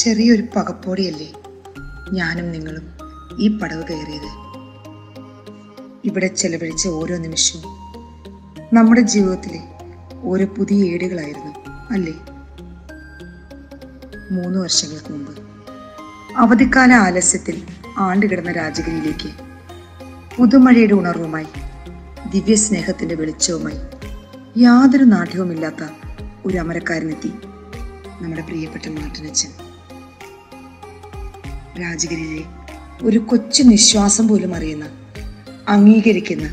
ചെറിയൊരു പകപ്പോടെയല്ലേ ഞാനും നിങ്ങളും ഈ പടവ് കയറിയത്. ഇവിടെ ചെലവഴിച്ച ഓരോ നിമിഷവും നമ്മുടെ ജീവിതത്തിലെ ഓരോ പുതിയ ഏടുകളായിരുന്നു അല്ലേ? 3 വർഷങ്ങൾക്ക് മുമ്പ് അവധിക്കാല ആലസ്യത്തിൽ ആണ്ടുകിടന്ന രാജഗിരിയിലേക്ക് പുതുമഴയുടെ ഉണർവുമായി, ദിവ്യസ്നേഹത്തിന്റെ വെളിച്ചവുമായി, യാതൊരു നാട്യവുമില്ലാത്ത ഒരു അമരക്കാരനെത്തി നമ്മുടെ പ്രിയപ്പെട്ട മാർട്ടിനച്ചൻ. രാജഗിരിയിലെ ഒരു കൊച്ചു നിശ്വാസം പോലും അറിയുന്ന, അംഗീകരിക്കുന്ന,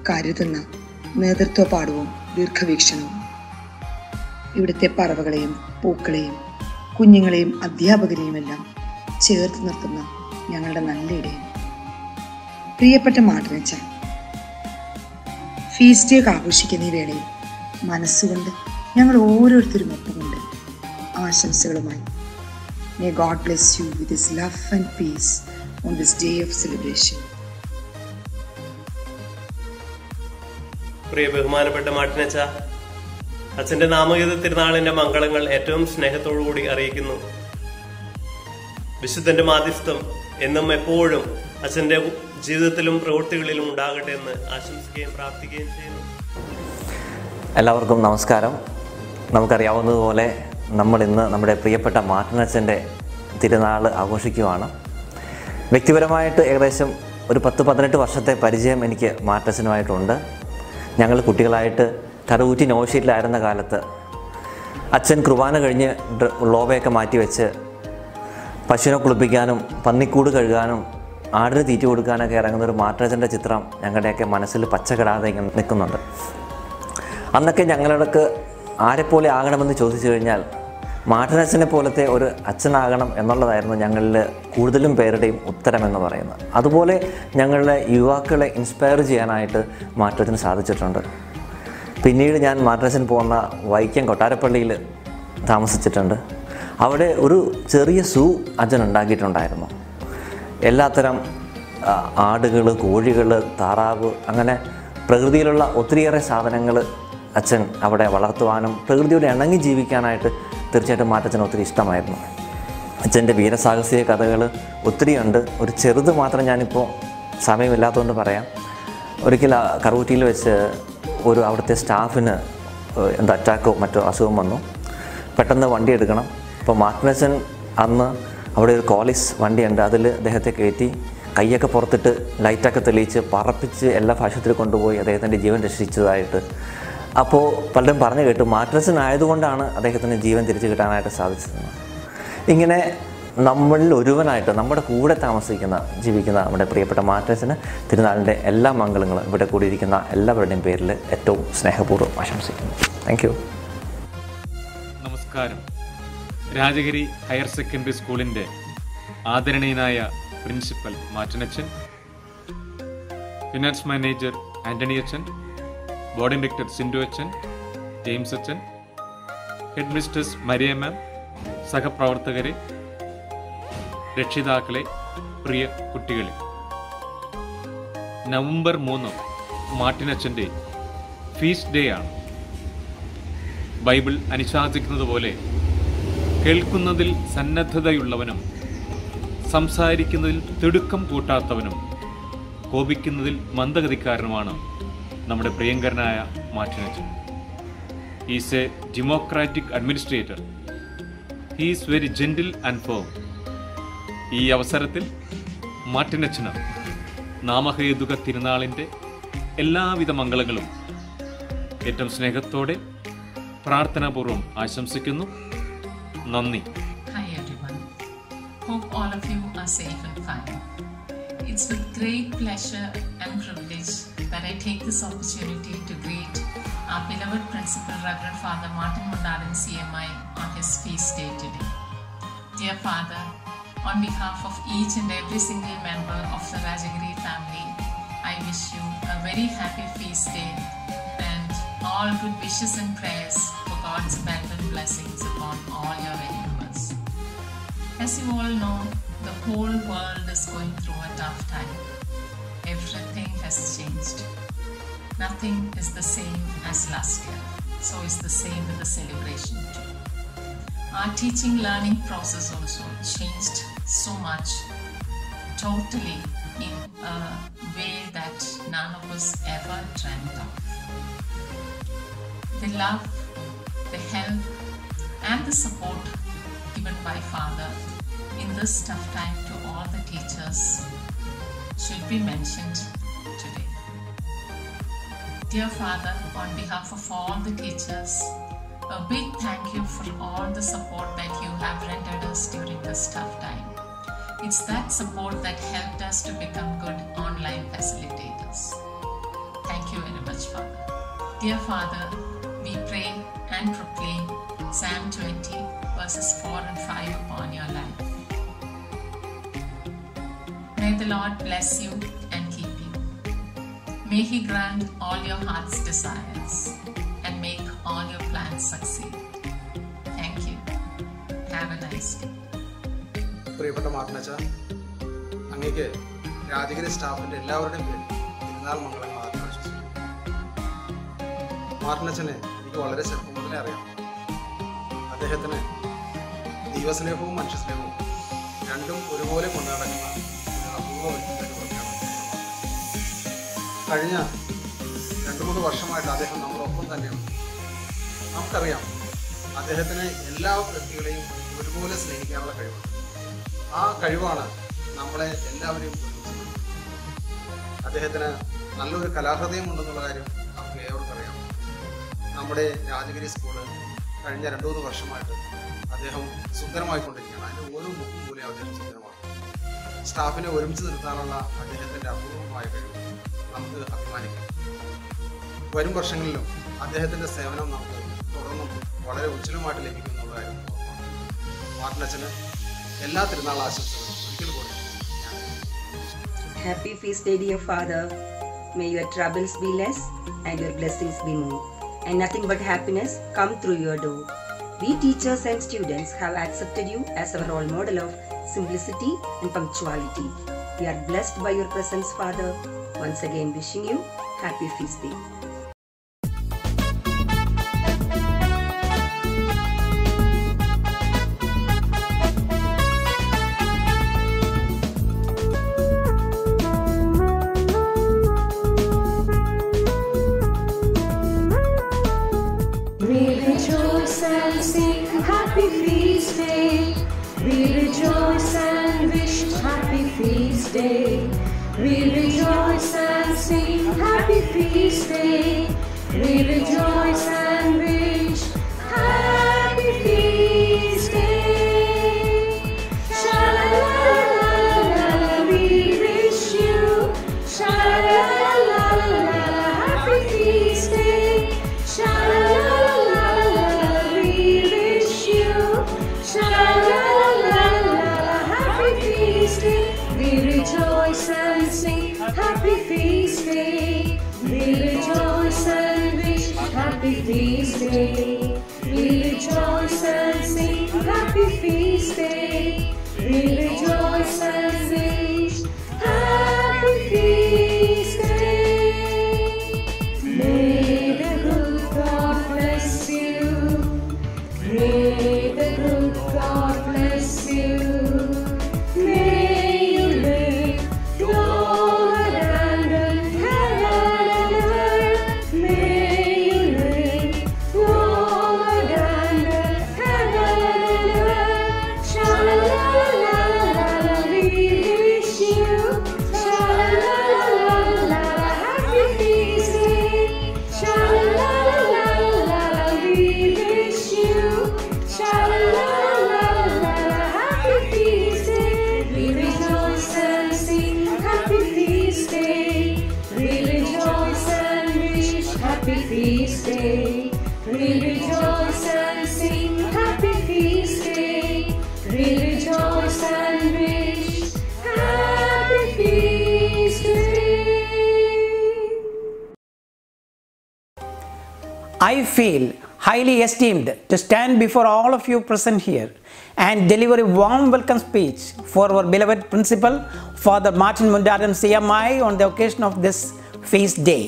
കരുതുന്ന നേതൃത്വ പാഠവും ദീർഘവീക്ഷണവും. ഇവിടുത്തെ പറവകളെയും പൂക്കളെയും കുഞ്ഞുങ്ങളെയും അധ്യാപകരെയും എല്ലാം ചേർത്ത് നിർത്തുന്ന ഞങ്ങളുടെ നല്ല ഇടയൻ പ്രിയപ്പെട്ട മാർട്ടിനച്ചൻ. ഫീസ്റ്റ് ഡേ ആഘോഷിക്കുന്ന ഈ വേളയിൽ മനസ്സുകൊണ്ട് ഞങ്ങൾ ഓരോരുത്തരും ഒപ്പമുണ്ട്. ആശംസകളുമായി May God bless you with His love and peace on this day of celebration. പ്രിയ ബഹുമാനപ്പെട്ട മാർട്ടിനച്ച, അച്ഛന്റെ നാമഗീത തിരുനാളിന്റെ മംഗളങ്ങൾ ഏറ്റവും സ്നേഹത്തോടുകൂടി അറിയിക്കുന്നു. വിശുദ്ധന്റെ മാധ്യസ്ഥം എന്നും എപ്പോഴും അച്ഛന്റെ ജീവിതത്തിലും പ്രവൃത്തികളിലും ഉണ്ടാകട്ടെ എന്ന് ആശംസിക്കുകയും പ്രാർത്ഥിക്കുകയും ചെയ്യുന്നു. എല്ലാവർക്കും നമസ്കാരം. നമുക്കറിയാവുന്നതുപോലെ നമ്മൾ ഇന്ന് നമ്മുടെ പ്രിയപ്പെട്ട മാർട്ടിനച്ചൻ്റെ തിരുനാൾ ആഘോഷിക്കുകയാണ്. വ്യക്തിപരമായിട്ട് ഏകദേശം ഒരു 10-18 വർഷത്തെ പരിചയം എനിക്ക് മാർട്ടിനച്ചനുമായിട്ടുണ്ട്. ഞങ്ങൾ കുട്ടികളായിട്ട് കറുകുറ്റി നോഷീറ്റിലായിരുന്ന കാലത്ത് അച്ഛൻ കുർബാന കഴിഞ്ഞ് ലോബയൊക്കെ മാറ്റിവെച്ച് പശുവിനെ കുളിപ്പിക്കാനും പന്നിക്കൂട് കഴുകാനും ആടിന് തീറ്റ കൊടുക്കാനൊക്കെ ഇറങ്ങുന്ന ഒരു മാർട്ടിനച്ചൻ്റെ ചിത്രം ഞങ്ങളുടെയൊക്കെ മനസ്സിൽ പച്ചക്കിടാതെ ഇങ്ങനെ നിൽക്കുന്നുണ്ട്. അന്നൊക്കെ ഞങ്ങളോടൊക്കെ ആരെപ്പോലെ ആകണമെന്ന് ചോദിച്ചു കഴിഞ്ഞാൽ മാർട്ടിനച്ചനെ പോലത്തെ ഒരു അച്ഛനാകണം എന്നുള്ളതായിരുന്നു ഞങ്ങളിൽ കൂടുതലും പേരുടെയും ഉത്തരമെന്ന് പറയുന്നത്. അതുപോലെ ഞങ്ങളുടെ യുവാക്കളെ ഇൻസ്പയർ ചെയ്യാനായിട്ട് മാർട്ടിനച്ചന് സാധിച്ചിട്ടുണ്ട്. പിന്നീട് ഞാൻ മാർട്ടിനച്ചൻ പോകുന്ന വൈക്കം കൊട്ടാരപ്പള്ളിയിൽ താമസിച്ചിട്ടുണ്ട്. അവിടെ ഒരു ചെറിയ സൂ അച്ഛൻ ഉണ്ടാക്കിയിട്ടുണ്ടായിരുന്നു. എല്ലാത്തരം ആടുകൾ, കോഴികൾ, താറാവ്, അങ്ങനെ പ്രകൃതിയിലുള്ള ഒത്തിരിയേറെ സാധനങ്ങൾ അച്ഛൻ അവിടെ വളർത്തുവാനും പ്രകൃതിയോട് ഇണങ്ങി ജീവിക്കാനായിട്ട് തീർച്ചയായിട്ടും മാർട്ടിനച്ചന് ഒത്തിരി ഇഷ്ടമായിരുന്നു. അച്ഛൻ്റെ വീരസാഹസിക കഥകൾ ഒത്തിരിയുണ്ട്. ഒരു ചെറുത് മാത്രം ഞാനിപ്പോൾ സമയമില്ലാത്തതുകൊണ്ട് പറയാം. ഒരിക്കൽ കറുകുറ്റിയിൽ വെച്ച് അവിടുത്തെ സ്റ്റാഫിന് അറ്റാക്കോ മറ്റോ അസുഖം വന്നു. പെട്ടെന്ന് വണ്ടി എടുക്കണം. അപ്പോൾ മാർട്ടിനച്ചൻ അന്ന് അവിടെ ഒരു കോളിസ് വണ്ടിയുണ്ട്, അതിൽ അദ്ദേഹത്തെ കയറ്റി കൈയൊക്കെ പുറത്തിട്ട് ലൈറ്റൊക്കെ തെളിയിച്ച് പറപ്പിച്ച് എല്ലാ ആശുപത്രിയിൽ കൊണ്ടുപോയി അദ്ദേഹത്തിൻ്റെ ജീവൻ രക്ഷിച്ചതായിട്ട്. അപ്പോൾ പലരും പറഞ്ഞു കേട്ടു മാർട്ടിനച്ചൻ ആയതുകൊണ്ടാണ് അദ്ദേഹത്തിന് ജീവൻ തിരിച്ചു കിട്ടാനായിട്ട് സാധിച്ചത്. ഇങ്ങനെ നമ്മളിൽ ഒരുവനായിട്ട് നമ്മുടെ കൂടെ ജീവിക്കുന്ന നമ്മുടെ പ്രിയപ്പെട്ട മാർട്ടിനച്ചന് തിരുനാളിൻ്റെ എല്ലാ മംഗളങ്ങളും ഇവിടെ കൂടിയിരിക്കുന്ന എല്ലാവരുടെയും പേരിൽ ഏറ്റവും സ്നേഹപൂർവ്വം ആശംസിക്കുന്നു. Thank you. നമസ്കാരം. രാജഗിരി ഹയർ സെക്കൻഡറി സ്കൂളിൻ്റെ ആദരണീയനായ പ്രിൻസിപ്പൽ മാർട്ടിനച്ചൻ, ഫിനാൻസ് മാനേജർ ആന്റണി അച്ഛൻ, ബോർഡ് ഡയറക്ടർ സിൻഡു അച്ഛൻ, ജെയിംസ് അച്ഛൻ, ഹെഡ് മിസ്റ്റേഴ്സ് മരിയ മാം, സഹപ്രവർത്തകരെ, രക്ഷിതാക്കളെ, പ്രിയ കുട്ടികളെ, നവംബർ 3 മാർട്ടിനച്ചൻ്റെ ഫീസ്റ്റ് ഡേ ആണ്. ബൈബിൾ അനുശാസിക്കുന്നത് പോലെ കേൾക്കുന്നതിൽ സന്നദ്ധതയുള്ളവനും സംസാരിക്കുന്നതിൽ തിടുക്കം കൂട്ടാത്തവനും കോപിക്കുന്നതിൽ മന്ദഗതിക്കാരനുമാണ് നമ്മുടെ പ്രിയങ്കരനായ മാർട്ടിനച്ചൻ. Is a democratic administrator. He is very gentle and firm. ഈ അവസരത്തിൽ മാർട്ടിനച്ചന് നാമഹേതുക തിരുനാളിൻ്റെ എല്ലാവിധ മംഗളങ്ങളും ഏറ്റവും സ്നേഹത്തോടെ പ്രാർത്ഥനാപൂർവ്വം ആശംസിക്കുന്നു. നന്ദി. Hi everyone. Hope all of you are safe and fine. It's with great pleasure and privilege that I take this opportunity to greet our beloved Principal Reverend Father Martin Mundaran CMI on his feast day today. Dear Father, on behalf of each and every single member of the Rajagiri family, I wish you a very happy feast day and all good wishes and prayers for God's abundant blessings upon all your endeavors. As you all know, the whole world is going through a tough time. Everything has changed. Nothing is the same as last year. So is the same with the celebration too. Our teaching learning process also changed so much, totally in a way that none of us ever dreamt of. The love, the help and the support given by Father in this tough time to all the teachers should be mentioned today. Dear Father, on behalf of all the teachers, a big thank you for all the support that you have rendered us during this tough time. It's that support that helped us to become good online facilitators. Thank you very much, Father. Dear Father, we pray and proclaim Psalm 20 verses 4 and 5 upon your life. May the Lord bless you and keep you. May He grant all your heart's desires and make all your plans succeed. Thank you. Have a nice day. പ്രിയപ്പെട്ട മാർട്ടിനച്ച, അങ്ങേക്ക് രാജഗിരി സ്റ്റാഫിൻ്റെ എല്ലാവരുടെയും പേരിൽ തിരുനാൾ മംഗളങ്ങൾ ആദ്യം ആശംസിക്കുന്നു. മാർട്ടിനച്ചനെ എനിക്ക് വളരെ ചെറുപ്പം മുതലേ അറിയാം. അദ്ദേഹത്തിന് ദൈവസ്നേഹവും മനുഷ്യസ്നേഹവും രണ്ടും ഒരുപോലെ കൊണ്ടുനടക്കുന്ന ഒരു അപൂർവ വ്യക്തിത്വത്തിന് പുറത്തെയാണ്. കഴിഞ്ഞ 2-3 വർഷമായിട്ട് അദ്ദേഹം നമ്മളൊപ്പം തന്നെയാണ്. നമുക്കറിയാം അദ്ദേഹത്തിന് എല്ലാ വ്യക്തികളെയും ഒരുപോലെ സ്നേഹിക്കാനുള്ള കഴിവുണ്ട്. ആ കഴിവാണ് നമ്മളെ എല്ലാവരെയും ഒരുമിച്ചത്. അദ്ദേഹത്തിന് നല്ലൊരു കലാഹൃദയം ഉണ്ടെന്നുള്ള കാര്യം നമുക്ക് ഏവർക്കും അറിയാം. നമ്മുടെ രാജഗിരി സ്കൂള് കഴിഞ്ഞ 2-3 വർഷമായിട്ട് അദ്ദേഹം സുന്ദരമായിക്കൊണ്ടിരിക്കുകയാണ്. അതിൻ്റെ ഓരോ മുഖം പോലെയും അദ്ദേഹം സുന്ദരമാണ്. സ്റ്റാഫിനെ ഒരുമിച്ച് നിർത്താനുള്ള അദ്ദേഹത്തിൻ്റെ അപൂർവമായ കഴിവ് നമുക്ക് അഭിമാനിക്കാം. വരും വർഷങ്ങളിലും അദ്ദേഹത്തിൻ്റെ സേവനം നമുക്ക് തുടർന്നും വളരെ ഉജ്ജ്വലമായിട്ട് ലഭിക്കും എന്നുള്ള കാര്യം ഉറപ്പാണ്. മാർട്ടിനച്ചന് എല്ലാ തിരുനാൾ ആശംസകളും ഒരിക്കൽ കൂടി. Happy feast day, dear Father. May your troubles be less and your blessings be more, and nothing but happiness come through your door. We teachers and students have accepted you as our role model of simplicity and punctuality. We are blessed by your presence, Father. Once again wishing you happy feast day. We rejoice and sing happy feast day. We rejoice and wish happy feast day. We rejoice and sing happy feast day. We rejoice and wish happy feast day. Sha-la-la-la-la-la, we wish you. Sha-la-la-la-la-la, happy feast day. Sha-la-la-la-la-la, we wish you. Sha-la-la-la-la-la, happy feast day. We rejoice and sing happy feast day. We rejoice and wish happy feast day. We rejoice and sing happy feast day. We rejoice and wish happy feast day. May the good God bless you. May the good God bless you. May you live longer than the heaven and earth. May you live longer than the heaven and earth. Sha-la-la-la-la-la, we wish you. Sha-la-la-la-la-la, happy feast day. Sha-la-la-la-la-la, we wish you. Sha-la-la-la-la-la, happy feast day. We rejoice and sing happy feast day. We rejoice and wish happy feast day. We rejoice and sing happy feast day. We rejoice and wish happy feast day. I feel highly esteemed to stand before all of you present here and deliver a warm welcome speech for our beloved principal, Father Martin Mundaram CMI, on the occasion of this feast day.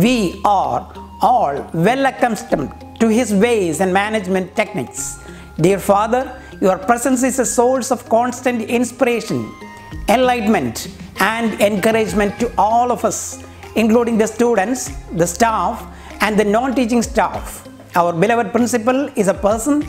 We are all well accustomed to his ways and management techniques. Dear Father, your presence is a source of constant inspiration, enlightenment, and encouragement to all of us, including the students, the staff, and the non-teaching staff. Our beloved principal is a person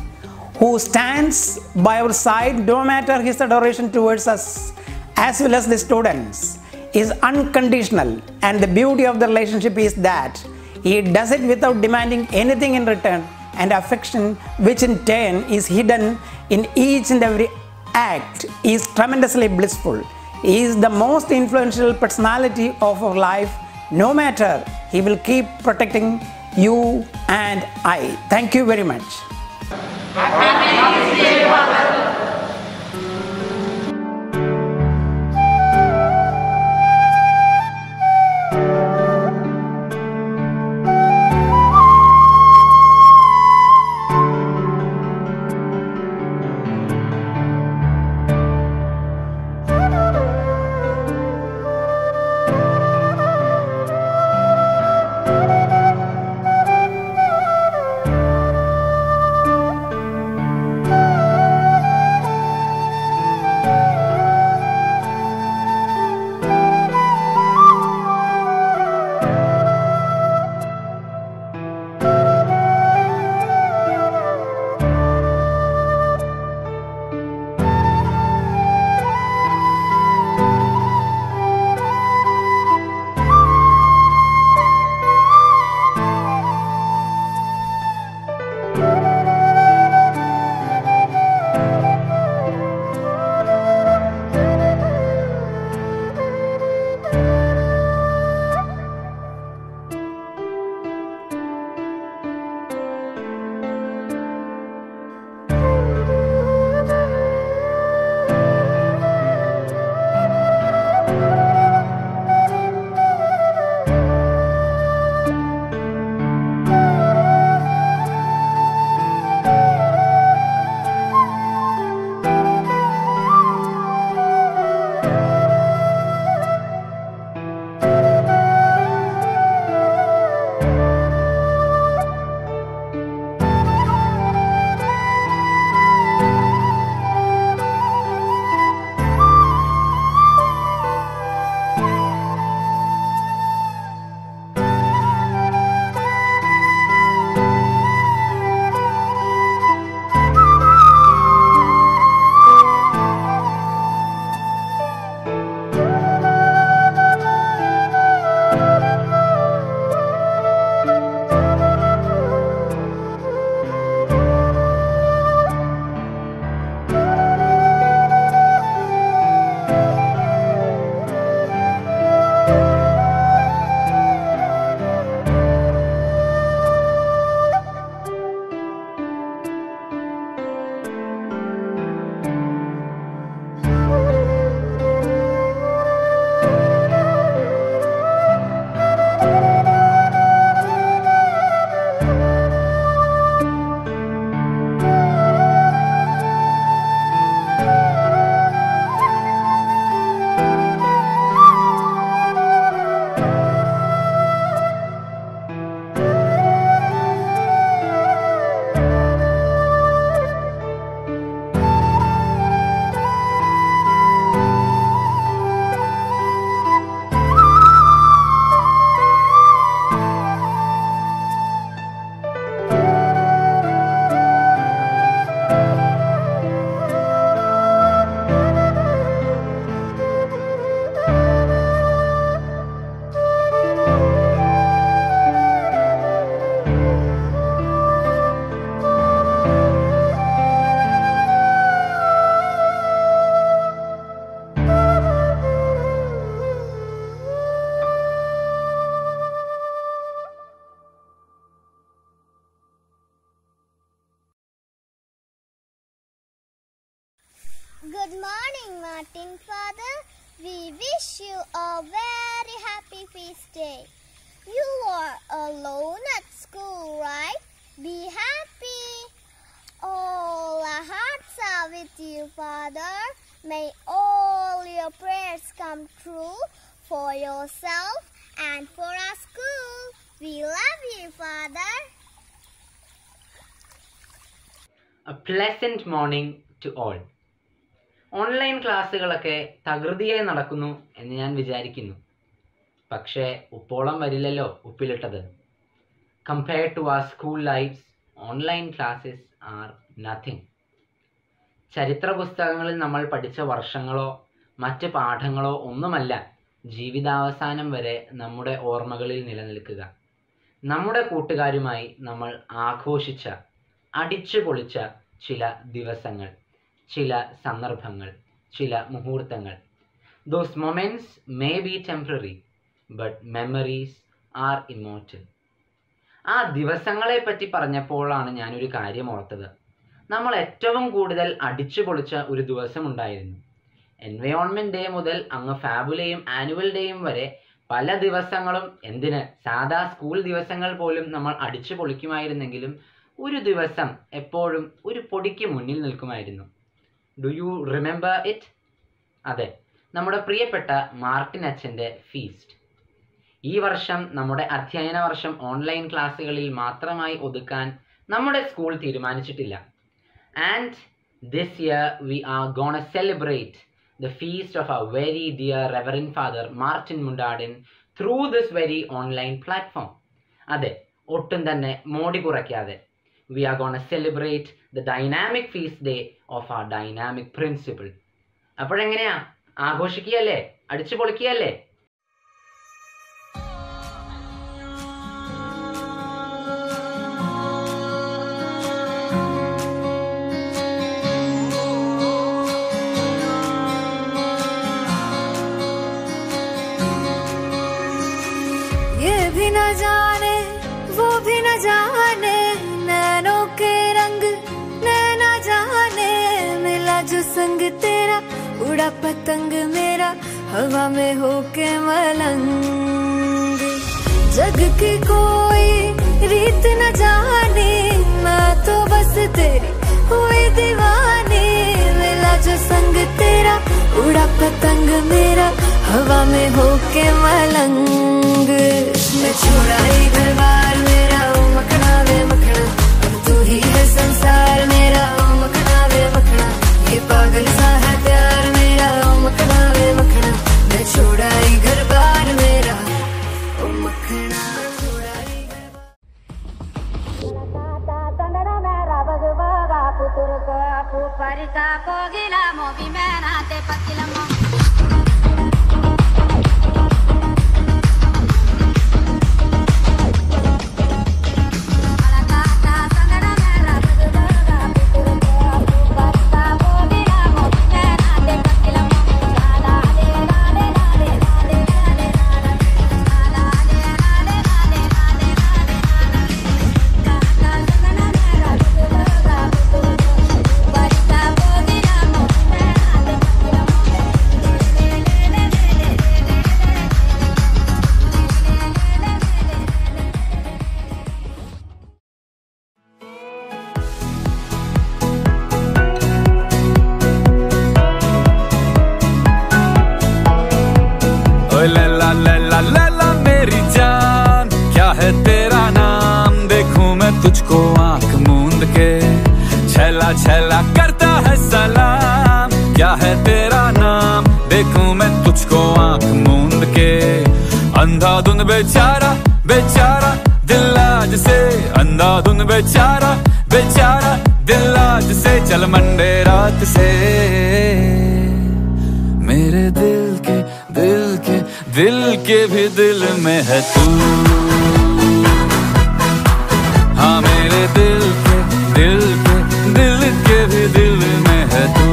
who stands by our side no matter his adoration towards us as well as the students is unconditional, and the beauty of the relationship is that he does it without demanding anything in return, and affection, which in turn is hidden in each and every act, is tremendously blissful. He is the most influential personality of our life. No matter, he will keep protecting you and I. Thank you very much. Good morning, Martin Father. We wish you a very happy feast day. You are alone at school, right? Be happy. All our hearts are with you, Father. May all your prayers come true for yourself and for our school. We love you, Father. A pleasant morning to all. Online ക്ലാസ്സുകളൊക്കെ തകൃതിയായി നടക്കുന്നു എന്ന് ഞാൻ വിചാരിക്കുന്നു. പക്ഷേ ഉപ്പോളം വരില്ലല്ലോ ഉപ്പിലിട്ടത്. Compared to our school lives, online classes are nothing. ചരിത്ര പുസ്തകങ്ങളിൽ നമ്മൾ പഠിച്ച വർഷങ്ങളോ മറ്റ് പാഠങ്ങളോ ഒന്നുമല്ല ജീവിതാവസാനം വരെ നമ്മുടെ ഓർമ്മകളിൽ നിലനിൽക്കുക. നമ്മുടെ കൂട്ടുകാരുമായി നമ്മൾ ആഘോഷിച്ച, അടിച്ചു പൊളിച്ച ചില ദിവസങ്ങൾ, ചില സന്ദർഭങ്ങൾ, ചില മുഹൂർത്തങ്ങൾ. Those moments may be temporary, but memories are immortal. ആ ദിവസങ്ങളെ പറ്റി പറഞ്ഞപ്പോഴാണ് ഞാനൊരു കാര്യം ഓർത്തത്. നമ്മൾ ഏറ്റവും കൂടുതൽ അടിച്ചു പൊളിച്ച ഒരു ദിവസം ഉണ്ടായിരുന്നു. എൻവയോൺമെൻറ്റ് ഡേ മുതൽ അങ്ങ് ഫാബുലയും ആനുവൽ ഡേയും വരെ പല ദിവസങ്ങളും, എന്തിന് സാധാ സ്കൂൾ ദിവസങ്ങൾ പോലും നമ്മൾ അടിച്ചു പൊളിക്കുമായിരുന്നെങ്കിലും ഒരു ദിവസം എപ്പോഴും ഒരു പൊടിക്ക് മുന്നിൽ നിൽക്കുമായിരുന്നു. Do you remember it? അതെ, നമ്മുടെ പ്രിയപ്പെട്ട മാർട്ടിൻ അച്ഛൻ്റെ ഫീസ്റ്റ്. ഈ വർഷം നമ്മുടെ അധ്യയന വർഷം ഓൺലൈൻ ക്ലാസ്സുകളിൽ മാത്രമായി ഒതുക്കാൻ നമ്മുടെ സ്കൂൾ തീരുമാനിച്ചിട്ടില്ല. And this year we are gonna celebrate the feast of our very dear Reverend Father Martin Mundadan through this very online platform. അതെ, ഒട്ടും തന്നെ മോടി കുറയ്ക്കാതെ we are going to celebrate the dynamic feast day of our dynamic principal. അപ്പോഴെങ്ങനെയാ, ആഘോഷിക്കുകയല്ലേ, അടിച്ചു പൊളിക്കുകയല്ലേ? न जाने वो भी न जाने, नैनों के रंग नैना जाने, मिला जो संग तेरा उड़ा पतंग मेरा हवा में होके मलंग। जग की कोई रीत न जाने, मैं तो बस तेरी हुई दीवानी, मिला जो संग तेरा उड़ा पतंग मेरा हवा में होके मलंग। मैं छोड़ा ही घर बार मेरा, ओ मखना वे मखना, अब तू ही है संसार मेरा, ओ मखना वे मखना, ये पागल सा है प्यार मेरा, ओ मखना वे मखना, मैं छोड़ा ही घर बार मेरा, ओ मखना छोड़ा ही घर तुझको आंख मूंद के, छैला छैला करता है सलाम, क्या है तेरा नाम, देखूं मैं तुझको आंख मूंद के। अंधाधुन बेचारा बेचारा दिल लाज से, अंधाधुन बेचारा बेचारा दिल लाज से, चल मंडे रात से मेरे दिल के भी दिल में है तू, हाँ मेरे दिल के भी दिल में है तू।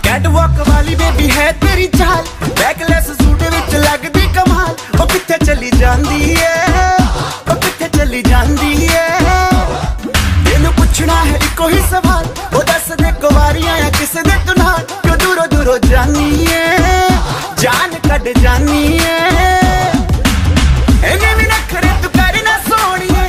कैटवॉक वाली बेबी है तेरी चाल, बैकलेस सूट विच लगदी कमाल, ओ किथे चली जांदी है, ओ किथे चली जांदी है, तेनू पुछना है इको ही सवाल, ओ दस दे कुवारियां या किसे दे तू नाल, क्यों दूरों दूरों जानी है, जान कट जानी है, इन्हें भी नखरे तू करना सोनिए,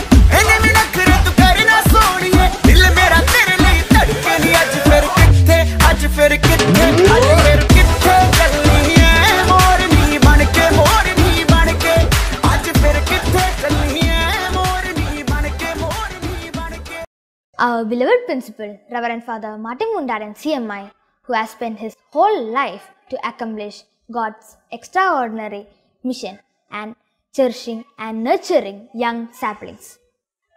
Our beloved principal, Reverend Father Martin Mundaran CMI, who has spent his whole life to accomplish God's extraordinary mission and cherishing and nurturing young saplings.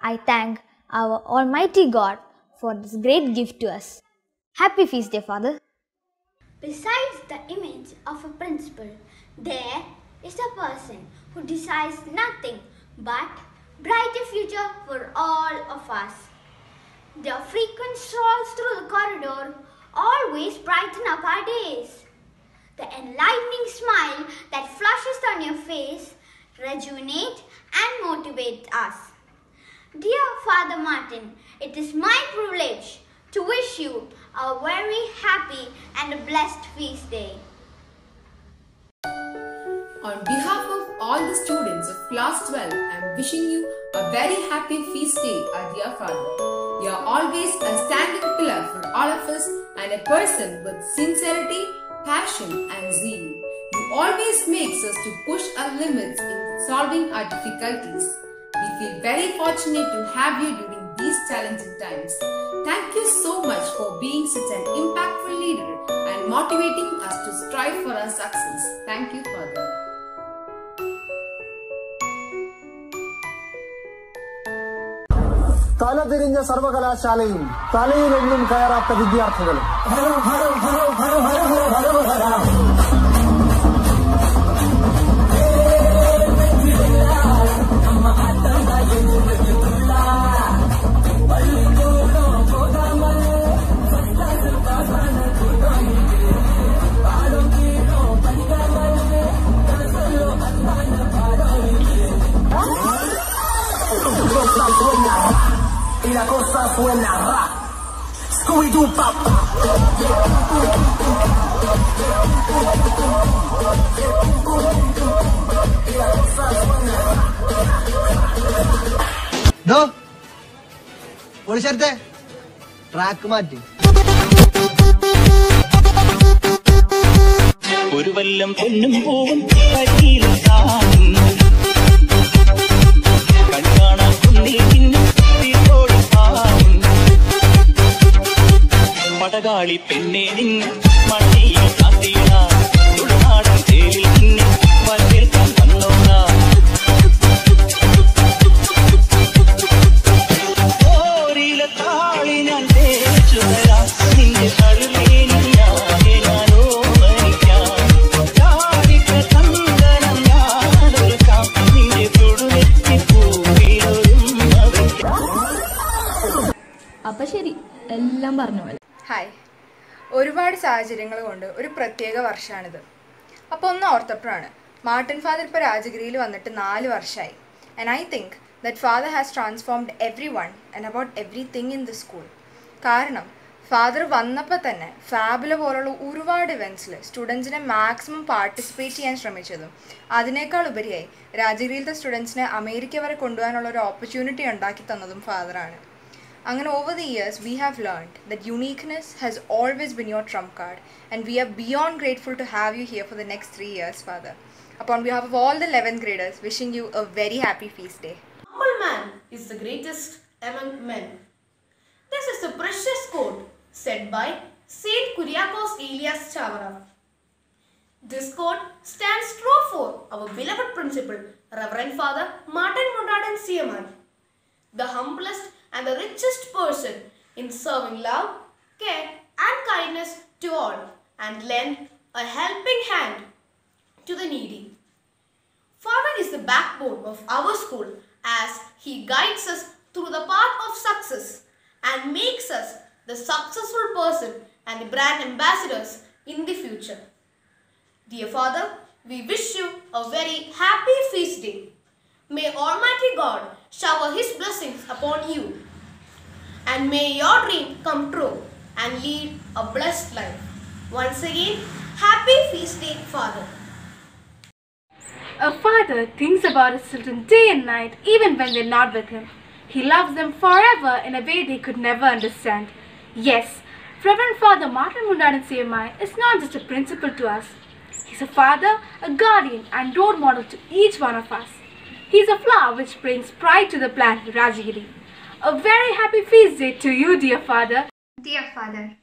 I thank our Almighty God for this great gift to us. Happy Feast Day, Father. Besides the image of a principal, there is a person who desires nothing but brighter future for all of us. Their frequent strolls through the corridor always brighten up our days. The enlightening smile that flashes on your face rejuvenate and motivate us. Dear Father Martin, it is my privilege to wish you a very happy and a blessed feast day. On behalf of all the students of Class 12, I am wishing you a very happy feast day, our dear Father. You are always a standing pillar for all of us and a person with sincerity, passion and zeal. You always makes us to push our limits in solving our difficulties. We feel very fortunate to have you during these challenging times. Thank you so much for being such an impactful leader and motivating us to strive for our success. Thank you, Father. തലതിരിഞ്ഞ സർവകലാശാലയും തലയിലെങ്ങും കയറാത്ത വിദ്യാർത്ഥികളും y la cosa suena ra. Scooby-Doo pop. ദോ പൊളിച്ചെടുത്തേ track മാറ്റി. ഒരു വല്ലം പൊന്നും പൂവും കരിയിലും കാണും കൺകാണാൻ കുന്നിൽ പിന്നും തീർത്തോടി പാവും പടകാളി പെണ്ണെ നിന്നെ മഴയിൽ കാത്തിട തുടുനാടൻ തേലിൽ നിന്നെ വരവേൽക്കാൻ വന്നോടാ ഓരിലെ താളി ഞാൻ തേച്ചു തരാം നിന്റെ കഴുവേനി ഞാനോ മരിക്കാം ചാടിക്ക ചന്ദനം ഞാനൊരുക്കാം നിന്റെ തൊടുവെത്തി പൂവിലൊരും അപ്പൊ ശരി, എല്ലാം പറഞ്ഞ പോലെ. ഹായ്, ഒരുപാട് സാഹചര്യങ്ങൾ കൊണ്ട് ഒരു പ്രത്യേക വർഷമാണിത്. അപ്പോൾ ഒന്ന് ഓർത്തപ്പോഴാണ് മാർട്ടിൻ ഫാദർ ഇപ്പോൾ രാജഗിരിയിൽ വന്നിട്ട് 4 വർഷമായി. And I think that father has transformed every one and about everything in the school. കാരണം ഫാദർ വന്നപ്പോൾ തന്നെ ഫാബില പോലുള്ള ഒരുപാട് ഇവൻറ്റ്സിൽ സ്റ്റുഡൻസിനെ മാക്സിമം പാർട്ടിസിപ്പേറ്റ് ചെയ്യാൻ ശ്രമിച്ചതും അതിനേക്കാൾ ഉപരിയായി രാജഗിരിയിലത്തെ സ്റ്റുഡൻസിനെ അമേരിക്ക വരെ കൊണ്ടുപോകാനുള്ള ഒരു ഓപ്പർച്യൂണിറ്റി ഉണ്ടാക്കി തന്നതും ഫാദറാണ്. And over the years, we have learned that uniqueness has always been your trump card, and we are beyond grateful to have you here for the next 3 years, Father. Upon behalf of all the 11th graders, wishing you a very happy feast day. Humble man is the greatest among men. This is the precious quote said by Saint Kuriakos Elias Chavara. This quote stands true for our beloved principal, Reverend Father Martin Mundaran CMI, the humblest and the richest person in serving love, care and kindness to all and lend a helping hand to the needy. Father is the backbone of our school as he guides us through the path of success and makes us the successful person and the brand ambassadors in the future. Dear Father, we wish you a very happy feast day. May Almighty God shower His blessings upon you, and may your dream come true and lead a blessed life. Once again, happy feast day, Father. A father thinks about his children day and night, even when they're not with him. He loves them forever in a way they could never understand. Yes, Reverend Father Martin Mundaran CMI is not just a principal to us. He's a father, a guardian, and role model to each one of us. He is a flower which brings pride to the plant Rajagiri. A very happy feast day to you, dear Father. Dear Father,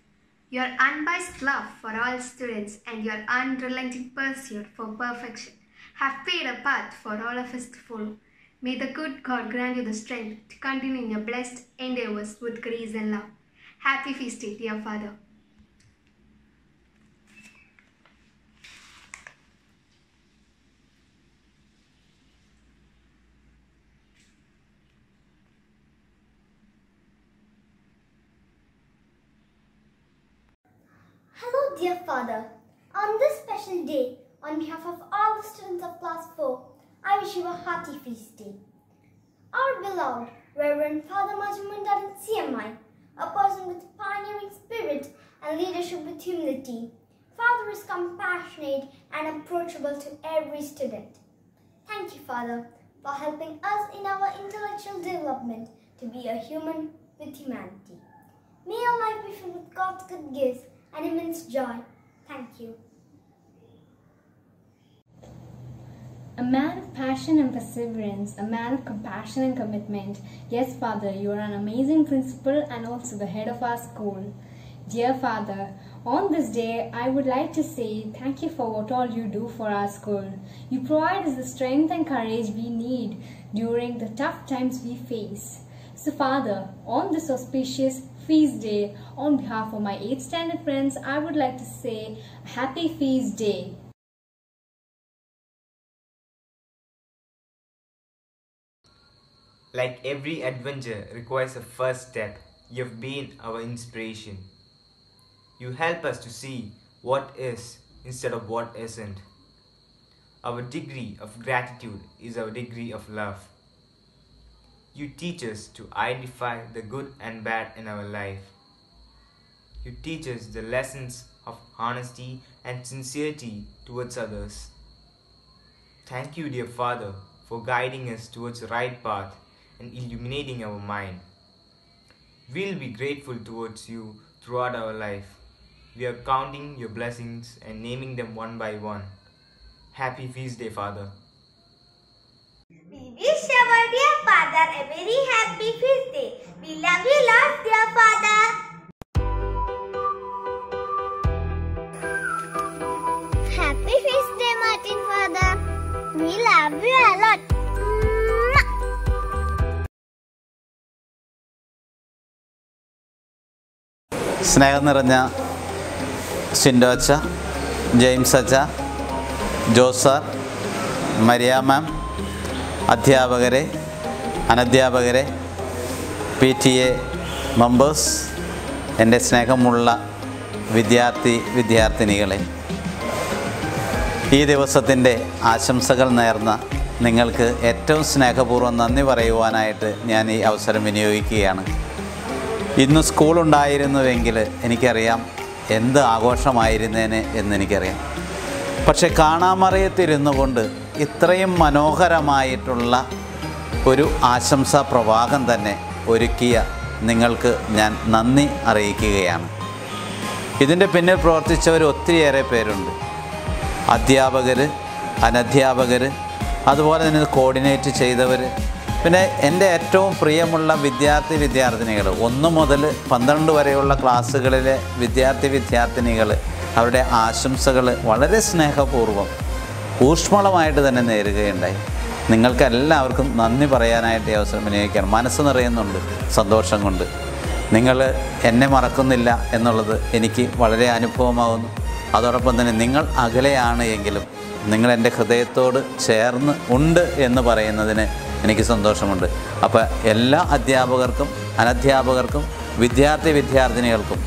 your unbiased love for all students and your unrelenting pursuit for perfection have paved a path for all of us to follow. May the good God grant you the strength to continue in your blessed endeavors with grace and love. Happy feast day, dear Father. Hello, dear Father. On this special day, on behalf of all the students of Class 4, I wish you a hearty feast day. Our beloved Reverend Father Martin Mundaran CMI, a person with pioneering spirit and leadership with humility. Father is compassionate and approachable to every student. Thank you, Father, for helping us in our intellectual development to be a human with humanity. May our life be filled with God's good gifts and immense joy. Thank you. A man of passion and perseverance, a man of compassion and commitment. Yes, Father, you are an amazing principal and also the head of our school. Dear Father, on this day, I would like to say thank you for what all you do for our school. You provide us the strength and courage we need during the tough times we face. So Father, on this auspicious feast day, on behalf of my 8th standard friends, I would like to say happy feast day. Like every adventure requires a first step, you have been our inspiration. You help us to see what is instead of what isn't. Our degree of gratitude is our degree of love. You teach us to identify the good and bad in our life. You teach us the lessons of honesty and sincerity towards others. Thank you, dear Father, for guiding us towards the right path and illuminating our mind. We'll be grateful towards you throughout our life. We are counting your blessings and naming them one by one. Happy feast day, Father. We wish our dear Father a very happy feast day. We love you lots, dear Father. Happy feast day, Martin Father. We love you a lot. സ്നേഹം നിറഞ്ഞ സിൻഡോ അച്ഛ, James അച്ഛ, Jose sir, Maria മാം, അധ്യാപകരെ, അനധ്യാപകരെ, PTA members, എൻ്റെ സ്നേഹമുള്ള വിദ്യാർത്ഥിനികളെ, ഈ ദിവസത്തിൻ്റെ ആശംസകൾ നേർന്ന നിങ്ങൾക്ക് ഏറ്റവും സ്നേഹപൂർവ്വം നന്ദി പറയുവാനായിട്ട് ഞാൻ ഈ അവസരം വിനിയോഗിക്കുകയാണ്. ഇന്ന് സ്കൂളുണ്ടായിരുന്നുവെങ്കിൽ എനിക്കറിയാം എന്ത് ആഘോഷമായിരുന്നേനെ എന്നെനിക്കറിയാം. പക്ഷെ കാണാമറയത്തിരുന്നു കൊണ്ട് ഇത്രയും മനോഹരമായിട്ടുള്ള ഒരു ആശംസാ പ്രവാഹം തന്നെ ഒരുക്കിയ നിങ്ങൾക്ക് ഞാൻ നന്ദി അറിയിക്കുകയാണ്. ഇതിൻ്റെ പിന്നിൽ പ്രവർത്തിച്ചവർ ഒത്തിരിയേറെ പേരുണ്ട്. അധ്യാപകർ, അനധ്യാപകർ, അതുപോലെ തന്നെ കോർഡിനേറ്റ് ചെയ്തവർ, പിന്നെ എൻ്റെ ഏറ്റവും പ്രിയമുള്ള വിദ്യാർത്ഥിനികൾ 1 മുതൽ 12 വരെയുള്ള ക്ലാസ്സുകളിലെ വിദ്യാർത്ഥിനികൾ അവരുടെ ആശംസകൾ വളരെ സ്നേഹപൂർവ്വം ഊഷ്മളമായിട്ട് തന്നെ നേരുകയുണ്ടായി. നിങ്ങൾക്കെല്ലാവർക്കും നന്ദി പറയാനായിട്ട് ഈ അവസരം വിനിയോഗിക്കുകയാണ്. മനസ്സ് നിറയുന്നുണ്ട് സന്തോഷം കൊണ്ട്. നിങ്ങൾ എന്നെ മറക്കുന്നില്ല എന്നുള്ളത് എനിക്ക് വളരെ അനുഭവമാകുന്നു. അതോടൊപ്പം തന്നെ നിങ്ങൾ അകലെയാണ് എങ്കിലും നിങ്ങൾ എൻ്റെ ഹൃദയത്തോട് ചേർന്ന് ഉണ്ട് എന്ന് പറയുന്നതിന് എനിക്ക് സന്തോഷമുണ്ട്. അപ്പോൾ എല്ലാ അധ്യാപകർക്കും അനധ്യാപകർക്കും വിദ്യാർത്ഥിനികൾക്കും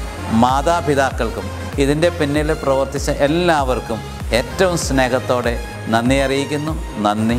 മാതാപിതാക്കൾക്കും ഇതിൻ്റെ പിന്നിൽ പ്രവർത്തിച്ച എല്ലാവർക്കും ഏറ്റവും സ്നേഹത്തോടെ നന്ദി അറിയിക്കുന്നു. നന്ദി.